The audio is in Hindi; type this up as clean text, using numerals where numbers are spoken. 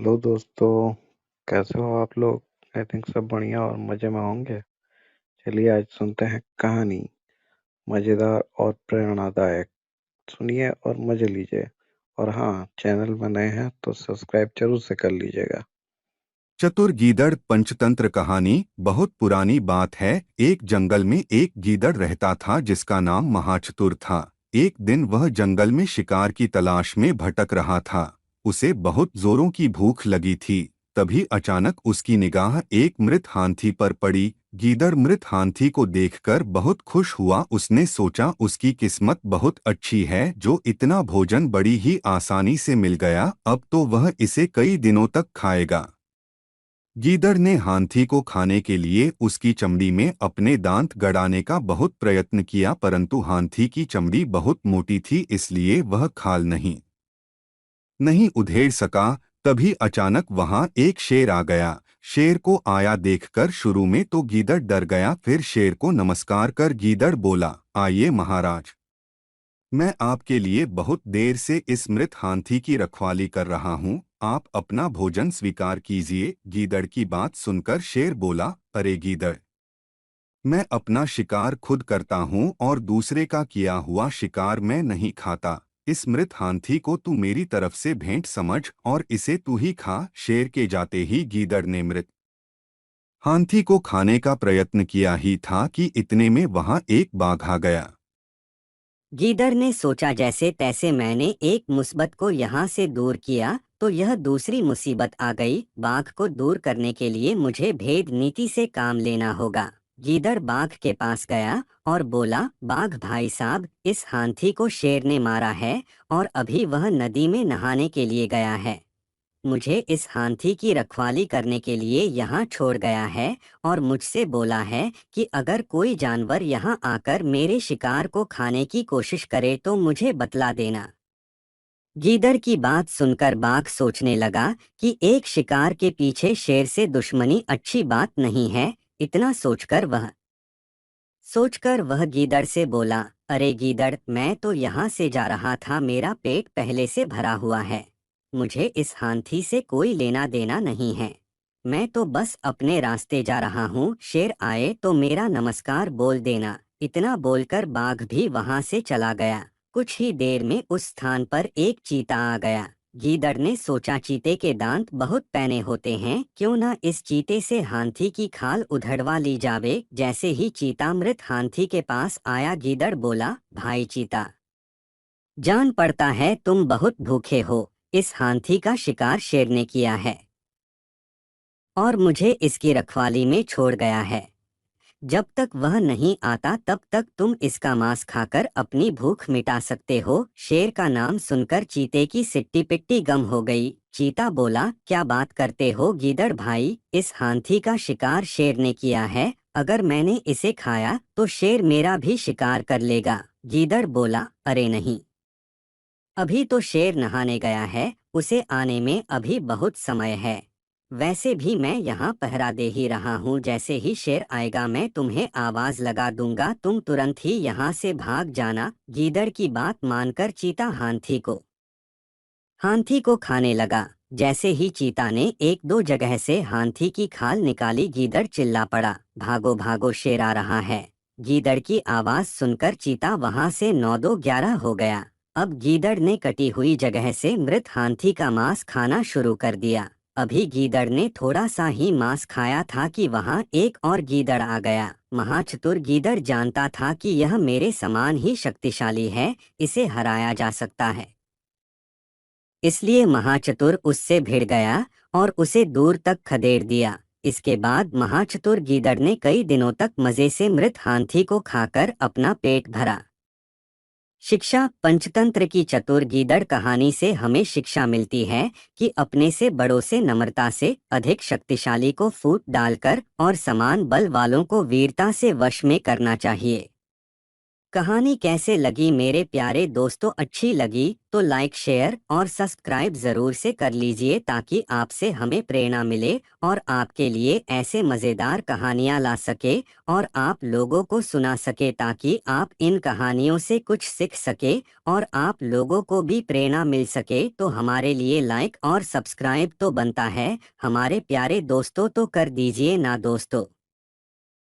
हेलो दोस्तों। कैसे हो आप लोग? आई थिंक सब बढ़िया और मज़े में होंगे। चलिए आज सुनते हैं कहानी, मज़ेदार और प्रेरणादायक। सुनिए और मज़े लीजिए। और हाँ, चैनल में नए हैं तो सब्सक्राइब जरूर से कर लीजिएगा। चतुर गीदड़ पंचतंत्र कहानी। बहुत पुरानी बात है। एक जंगल में एक गीदड़ रहता था जिसका नाम महाचतुर था। एक दिन वह जंगल में शिकार की तलाश में भटक रहा था। उसे बहुत जोरों की भूख लगी थी। तभी अचानक उसकी निगाह एक मृत हाथी पर पड़ी। गीदड़ मृत हाथी को देखकर बहुत खुश हुआ। उसने सोचा उसकी किस्मत बहुत अच्छी है जो इतना भोजन बड़ी ही आसानी से मिल गया। अब तो वह इसे कई दिनों तक खाएगा। गीदड़ ने हाथी को खाने के लिए उसकी चमड़ी में अपने दांत गड़ाने का बहुत प्रयत्न किया, परंतु हाथी की चमड़ी बहुत मोटी थी, इसलिए वह खाल नहीं उधेड़ सका। तभी अचानक वहां एक शेर आ गया। शेर को आया देखकर शुरू में तो गीदड़ डर गया, फिर शेर को नमस्कार कर गीदड़ बोला, आइए महाराज, मैं आपके लिए बहुत देर से इस मृत हाथी की रखवाली कर रहा हूँ। आप अपना भोजन स्वीकार कीजिए। गीदड़ की बात सुनकर शेर बोला, अरे गीदड़, मैं अपना शिकार खुद करता हूँ और दूसरे का किया हुआ शिकार मैं नहीं खाता। इस मृत हाथी को तू मेरी तरफ से भेंट समझ और इसे तू ही खा। शेर के जाते ही गीदड़ ने मृत हाथी को खाने का प्रयत्न किया ही था कि इतने में वहां एक बाघ आ गया। गीदड़ ने सोचा जैसे तैसे मैंने एक मुसीबत को यहाँ से दूर किया तो यह दूसरी मुसीबत आ गई। बाघ को दूर करने के लिए मुझे भेद नीति से काम लेना होगा। गीदड़ बाघ के पास गया और बोला, बाघ भाई साहब, इस हाथी को शेर ने मारा है और अभी वह नदी में नहाने के लिए गया है। मुझे इस हाथी की रखवाली करने के लिए यहाँ छोड़ गया है और मुझसे बोला है कि अगर कोई जानवर यहाँ आकर मेरे शिकार को खाने की कोशिश करे तो मुझे बतला देना। गीदड़ की बात सुनकर बाघ सोचने लगा कि एक शिकार के पीछे शेर से दुश्मनी अच्छी बात नहीं है। इतना सोचकर वह गीदड़ से बोला, अरे गीदड़, मैं तो यहाँ से जा रहा था, मेरा पेट पहले से भरा हुआ है। मुझे इस हाथी से कोई लेना देना नहीं है। मैं तो बस अपने रास्ते जा रहा हूँ, शेर आए तो मेरा नमस्कार बोल देना। इतना बोलकर बाघ भी वहां से चला गया। कुछ ही देर में उस स्थान पर एक चीता आ गया। गीदड़ ने सोचा चीते के दांत बहुत पैने होते हैं, क्यों ना इस चीते से हाथी की खाल उधड़वा ली जावे। जैसे ही चीता मृत हाथी के पास आया, गीदड़ बोला, भाई चीता, जान पड़ता है तुम बहुत भूखे हो। इस हाथी का शिकार शेर ने किया है और मुझे इसकी रखवाली में छोड़ गया है। जब तक वह नहीं आता तब तक तुम इसका मांस खाकर अपनी भूख मिटा सकते हो। शेर का नाम सुनकर चीते की सिट्टी पिट्टी गम हो गई। चीता बोला, क्या बात करते हो गीदड़ भाई, इस हाथी का शिकार शेर ने किया है। अगर मैंने इसे खाया तो शेर मेरा भी शिकार कर लेगा। गीदड़ बोला, अरे नहीं, अभी तो शेर नहाने गया है, उसे आने में अभी बहुत समय है। वैसे भी मैं यहाँ पहरा दे ही रहा हूँ, जैसे ही शेर आएगा मैं तुम्हें आवाज लगा दूंगा, तुम तुरंत ही यहाँ से भाग जाना। गीदड़ की बात मानकर चीता हाथी को खाने लगा। जैसे ही चीता ने एक दो जगह से हाथी की खाल निकाली, गीदड़ चिल्ला पड़ा, भागो भागो, शेर आ रहा है। गीदड़ की आवाज सुनकर चीता वहां से 9 दो 11 हो गया। अब गीदड़ ने कटी हुई जगह से मृत हाथी का मांस खाना शुरू कर दिया। अभी गीदड़ ने थोड़ा सा ही मांस खाया था कि वहां एक और गीदड़ आ गया। महाचतुर गीदड़ जानता था कि यह मेरे समान ही शक्तिशाली है, इसे हराया जा सकता है। इसलिए महाचतुर उससे भिड़ गया और उसे दूर तक खदेड़ दिया। इसके बाद महाचतुर गीदड़ ने कई दिनों तक मजे से मृत हाथी को खाकर अपना पेट भरा। शिक्षा। पंचतंत्र की चतुर गीदड़ कहानी से हमें शिक्षा मिलती है कि अपने से बड़ों से नम्रता से, अधिक शक्तिशाली को फूट डालकर और समान बल वालों को वीरता से वश में करना चाहिए। कहानी कैसे लगी मेरे प्यारे दोस्तों? अच्छी लगी तो लाइक शेयर और सब्सक्राइब ज़रूर से कर लीजिए ताकि आपसे हमें प्रेरणा मिले और आपके लिए ऐसे मज़ेदार कहानियाँ ला सके और आप लोगों को सुना सके ताकि आप इन कहानियों से कुछ सीख सके और आप लोगों को भी प्रेरणा मिल सके। तो हमारे लिए लाइक और सब्सक्राइब तो बनता है हमारे प्यारे दोस्तों, तो कर दीजिए ना दोस्तों।